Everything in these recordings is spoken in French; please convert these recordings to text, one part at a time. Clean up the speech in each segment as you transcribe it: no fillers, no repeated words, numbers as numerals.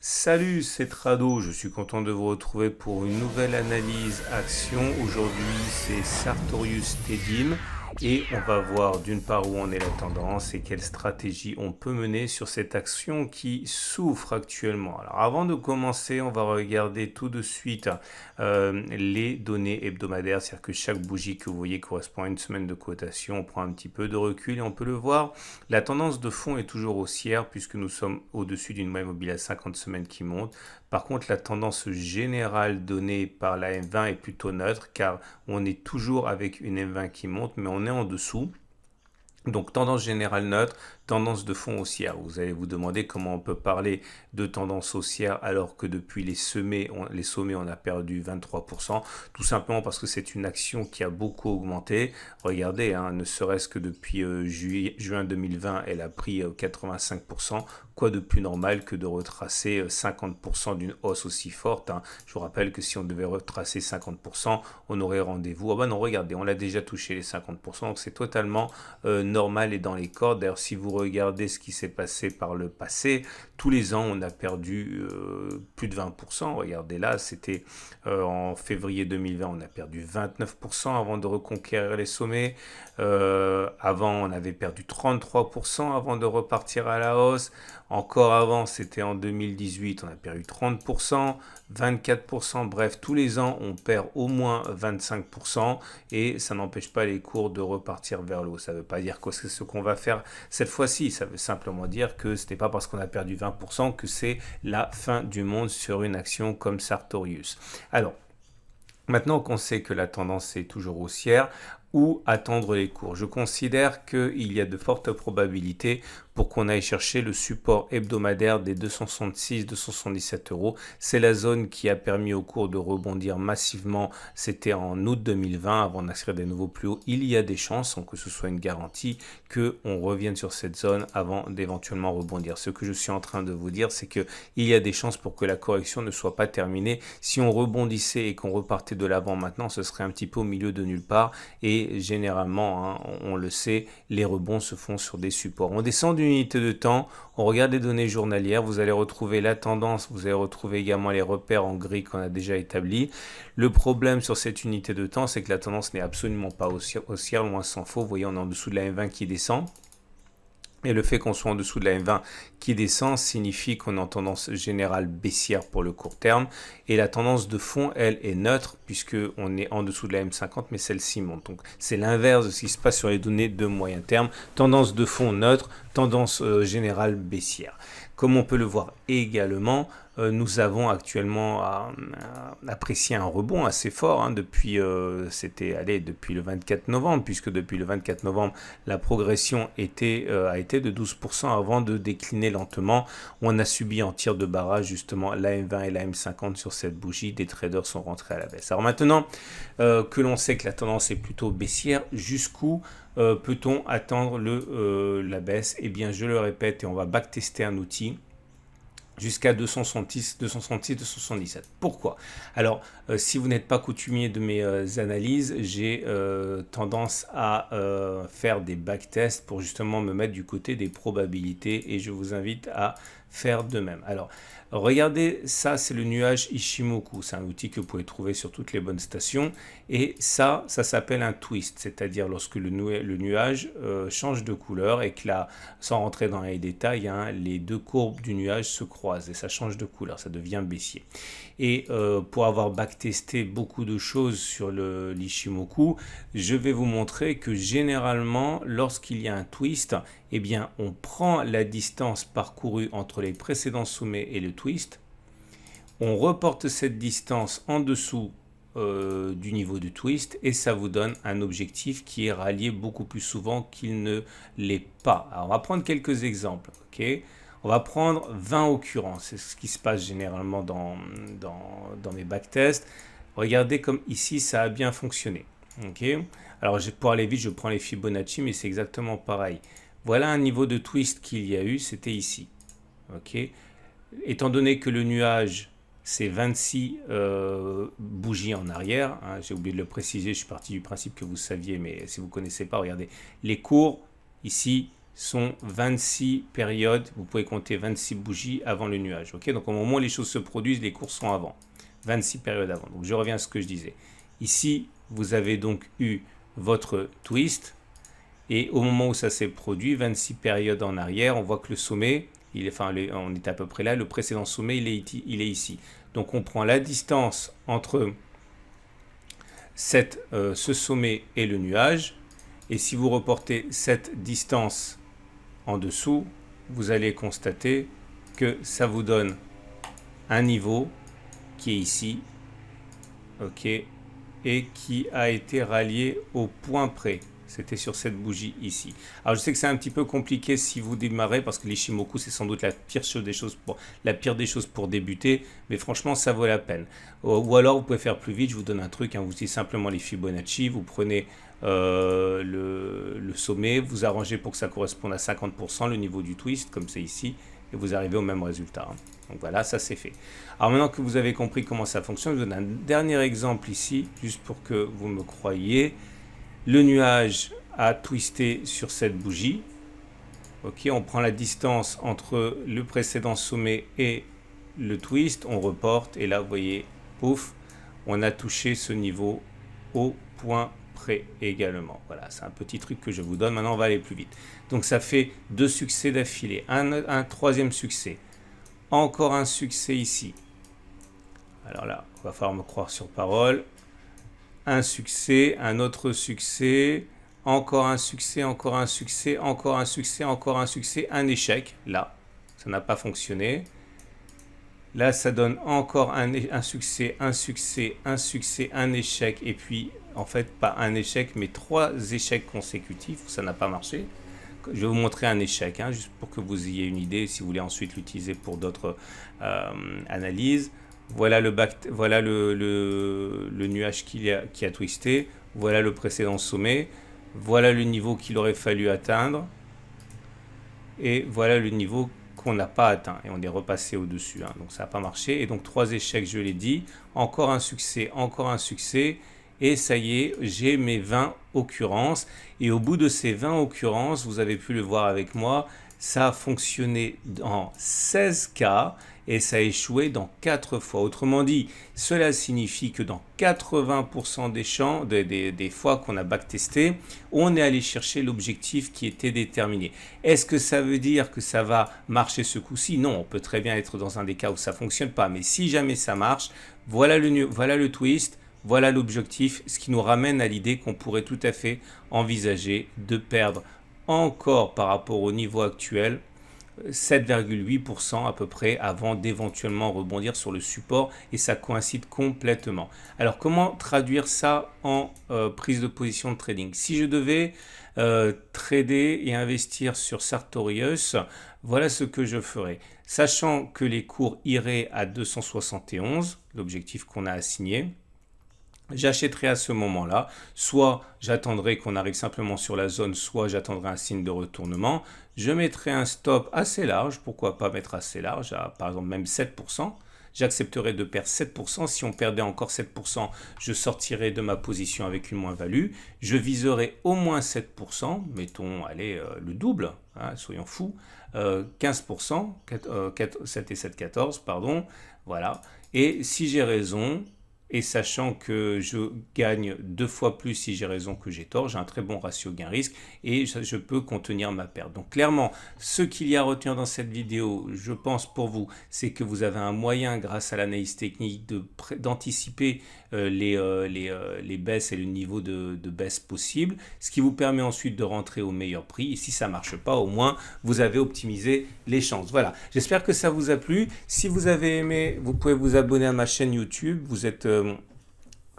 Salut, c'est Trado, je suis content de vous retrouver pour une nouvelle analyse action. Aujourd'hui, c'est Sartorius Tedim et on va voir d'une part où en est la tendance et quelle stratégie on peut mener sur cette action qui souffre actuellement. Alors avant de commencer, on va regarder tout de suite les données hebdomadaires, c'est-à-dire que chaque bougie que vous voyez correspond à une semaine de cotation. On prend un petit peu de recul et on peut le voir. La tendance de fond est toujours haussière puisque nous sommes au-dessus d'une moyenne mobile à 50 semaines qui monte. Par contre, la tendance générale donnée par la M20 est plutôt neutre car on est toujours avec une M20 qui monte, mais on est en dessous. Donc tendance générale neutre, tendance de fond haussière. Vous allez vous demander comment on peut parler de tendance haussière alors que depuis les sommets, on a perdu 23%. Tout simplement parce que c'est une action qui a beaucoup augmenté. Regardez, hein, ne serait-ce que depuis juin 2020, elle a pris 85%. Quoi de plus normal que de retracer 50% d'une hausse aussi forte, hein. Je vous rappelle que si on devait retracer 50%, on aurait rendez-vous. Ah ben non, regardez, on l'a déjà touché les 50%, donc c'est totalement normal et dans les cordes. D'ailleurs, si vous regardez ce qui s'est passé par le passé, tous les ans, on a perdu plus de 20%. Regardez là, c'était en février 2020, on a perdu 29% avant de reconquérir les sommets. Avant, on avait perdu 33% avant de repartir à la hausse. Encore avant, c'était en 2018, on a perdu 30%, 24%. Bref, tous les ans, on perd au moins 25% et ça n'empêche pas les cours de repartir vers le haut. Ça ne veut pas dire que c'est ce qu'on va faire cette fois-ci. Ça veut simplement dire que ce n'est pas parce qu'on a perdu 20% que c'est la fin du monde sur une action comme Sartorius. Alors, maintenant qu'on sait que la tendance est toujours haussière, où attendre les cours? Je considère qu'il y a de fortes probabilités pour qu'on aille chercher le support hebdomadaire des 266-277 euros. C'est la zone qui a permis au cours de rebondir massivement. C'était en août 2020 avant d'inscrire des nouveaux plus hauts. Il y a des chances, sans que ce soit une garantie, qu'on revienne sur cette zone avant d'éventuellement rebondir. Ce que je suis en train de vous dire, c'est qu'il y a des chances pour que la correction ne soit pas terminée. Si on rebondissait et qu'on repartait de l'avant maintenant, ce serait un petit peu au milieu de nulle part. Et généralement, hein, on le sait, les rebonds se font sur des supports. On descend d'une unité de temps, on regarde les données journalières, vous allez retrouver la tendance, vous allez retrouver également les repères en gris qu'on a déjà établis. Le problème sur cette unité de temps, c'est que la tendance n'est absolument pas haussière, loin s'en faut. Vous voyez, on est en dessous de la M20 qui descend. Et le fait qu'on soit en dessous de la M20 qui descend signifie qu'on est en tendance générale baissière pour le court terme. Et la tendance de fond, elle, est neutre puisqu'on est en dessous de la M50, mais celle-ci monte. Donc c'est l'inverse de ce qui se passe sur les données de moyen terme. Tendance de fond neutre, tendance générale baissière. Comme on peut le voir également, nous avons actuellement apprécié un rebond assez fort, hein, depuis le 24 novembre, puisque depuis le 24 novembre, la progression a été de 12% avant de décliner lentement. On a subi en tir de barrage justement la M20 et la M50 sur cette bougie. Des traders sont rentrés à la baisse. Alors maintenant que l'on sait que la tendance est plutôt baissière, jusqu'où peut-on attendre la baisse? Eh bien, je le répète et on va backtester un outil jusqu'à 266, 266, 277. Pourquoi? Alors, si vous n'êtes pas coutumier de mes analyses, j'ai tendance à faire des backtests pour justement me mettre du côté des probabilités et je vous invite à faire de même. Alors, regardez, ça c'est le nuage Ishimoku, c'est un outil que vous pouvez trouver sur toutes les bonnes stations et ça s'appelle un twist, c'est-à-dire lorsque le nuage change de couleur et que là, sans rentrer dans les détails, hein, les deux courbes du nuage se croisent et ça change de couleur, ça devient baissier. Et pour avoir backtesté beaucoup de choses sur l'Ishimoku, je vais vous montrer que généralement, lorsqu'il y a un twist, eh bien, on prend la distance parcourue entre les précédents sommets et le twist, on reporte cette distance en dessous du niveau du twist et ça vous donne un objectif qui est rallié beaucoup plus souvent qu'il ne l'est pas. Alors, on va prendre quelques exemples, ok? On va prendre 20 occurrences, c'est ce qui se passe généralement dans mes backtests. Regardez comme ici ça a bien fonctionné. Okay. Alors pour aller vite, je prends les Fibonacci, mais c'est exactement pareil. Voilà un niveau de twist qu'il y a eu, c'était ici. Okay. Étant donné que le nuage, c'est 26 bougies en arrière, hein, j'ai oublié de le préciser, je suis parti du principe que vous saviez, mais si vous ne connaissez pas, regardez. Les cours, ici, sont 26 périodes, vous pouvez compter 26 bougies avant le nuage. Okay, donc au moment où les choses se produisent, les cours sont avant. 26 périodes avant. Donc je reviens à ce que je disais. Ici, vous avez donc eu votre twist. Et au moment où ça s'est produit, 26 périodes en arrière, on voit que le sommet, on est à peu près là. Le précédent sommet, il est ici. Donc on prend la distance entre ce sommet et le nuage. Et si vous reportez cette distance en dessous, vous allez constater que ça vous donne un niveau qui est ici, ok, et qui a été rallié au point près. C'était sur cette bougie ici. Alors je sais que c'est un petit peu compliqué si vous démarrez parce que l'Ishimoku c'est sans doute la pire des choses pour débuter, mais franchement ça vaut la peine. Ou alors vous pouvez faire plus vite, je vous donne un truc, hein, vous utilisez simplement les Fibonacci, vous prenez le sommet, vous arrangez pour que ça corresponde à 50% le niveau du twist, comme c'est ici, et vous arrivez au même résultat. Hein. Donc voilà, ça c'est fait. Alors maintenant que vous avez compris comment ça fonctionne, je vous donne un dernier exemple ici, juste pour que vous me croyiez. Le nuage a twisté sur cette bougie. Ok, on prend la distance entre le précédent sommet et le twist, on reporte, et là vous voyez, pouf, on a touché ce niveau au point près également. Voilà, c'est un petit truc que je vous donne. Maintenant on va aller plus vite. Donc ça fait 2 succès d'affilée, un troisième succès. Encore un succès ici. Alors là, il va falloir me croire sur parole. Un succès, un autre succès, encore un succès, encore un succès, encore un succès, encore un succès, un échec. Là, ça n'a pas fonctionné. Là, ça donne encore un succès, un succès, un succès, un échec. Et puis, en fait, pas un échec, mais 3 échecs consécutifs. Ça n'a pas marché. Je vais vous montrer un échec, hein, juste pour que vous ayez une idée, si vous voulez ensuite l'utiliser pour d'autres analyses. Voilà le nuage qui a twisté. Voilà le précédent sommet. Voilà le niveau qu'il aurait fallu atteindre. Et voilà le niveau qu'on n'a pas atteint. Et on est repassé au-dessus. Hein, donc ça n'a pas marché. Et donc 3 échecs, je l'ai dit. Encore un succès, encore un succès. Et ça y est, j'ai mes 20 occurrences. Et au bout de ces 20 occurrences, vous avez pu le voir avec moi, ça a fonctionné dans 16 cas et ça a échoué dans 4 fois. Autrement dit, cela signifie que dans 80% des fois qu'on a backtesté, on est allé chercher l'objectif qui était déterminé. Est-ce que ça veut dire que ça va marcher ce coup-ci? Non, on peut très bien être dans un des cas où ça ne fonctionne pas. Mais si jamais ça marche, voilà le twist. Voilà l'objectif, ce qui nous ramène à l'idée qu'on pourrait tout à fait envisager de perdre encore par rapport au niveau actuel 7,8% à peu près avant d'éventuellement rebondir sur le support et ça coïncide complètement. Alors comment traduire ça en prise de position de trading? Si je devais trader et investir sur Sartorius, voilà ce que je ferais. Sachant que les cours iraient à 271, l'objectif qu'on a assigné, j'achèterai à ce moment-là, soit j'attendrai qu'on arrive simplement sur la zone, soit j'attendrai un signe de retournement. Je mettrai un stop assez large, pourquoi pas mettre assez large, à, par exemple même 7%. J'accepterai de perdre 7%. Si on perdait encore 7%, je sortirai de ma position avec une moins-value. Je viserai au moins 7%, mettons, allez, le double, hein, soyons fous, 15%, 7 et 7, 14, pardon, voilà. Et si j'ai raison, et sachant que je gagne 2 fois plus si j'ai raison que j'ai tort, j'ai un très bon ratio gain-risque et je peux contenir ma perte. Donc clairement, ce qu'il y a à retenir dans cette vidéo, je pense pour vous, c'est que vous avez un moyen grâce à l'analyse technique d'anticiper les baisses et le niveau de baisse possible, ce qui vous permet ensuite de rentrer au meilleur prix. Et si ça ne marche pas, au moins, vous avez optimisé les chances. Voilà, j'espère que ça vous a plu. Si vous avez aimé, vous pouvez vous abonner à ma chaîne YouTube. Vous êtes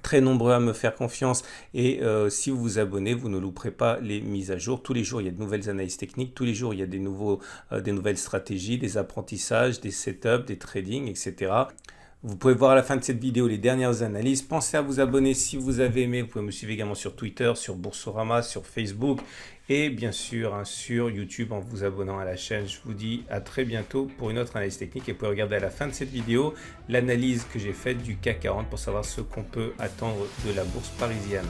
très nombreux à me faire confiance et si vous vous abonnez, vous ne louperez pas les mises à jour. Tous les jours, il y a de nouvelles analyses techniques. Tous les jours, il y a des nouvelles stratégies, des apprentissages, des setups, des tradings, etc. Vous pouvez voir à la fin de cette vidéo les dernières analyses. Pensez à vous abonner si vous avez aimé. Vous pouvez me suivre également sur Twitter, sur Boursorama, sur Facebook et bien sûr sur YouTube en vous abonnant à la chaîne. Je vous dis à très bientôt pour une autre analyse technique et vous pouvez regarder à la fin de cette vidéo l'analyse que j'ai faite du CAC 40 pour savoir ce qu'on peut attendre de la bourse parisienne.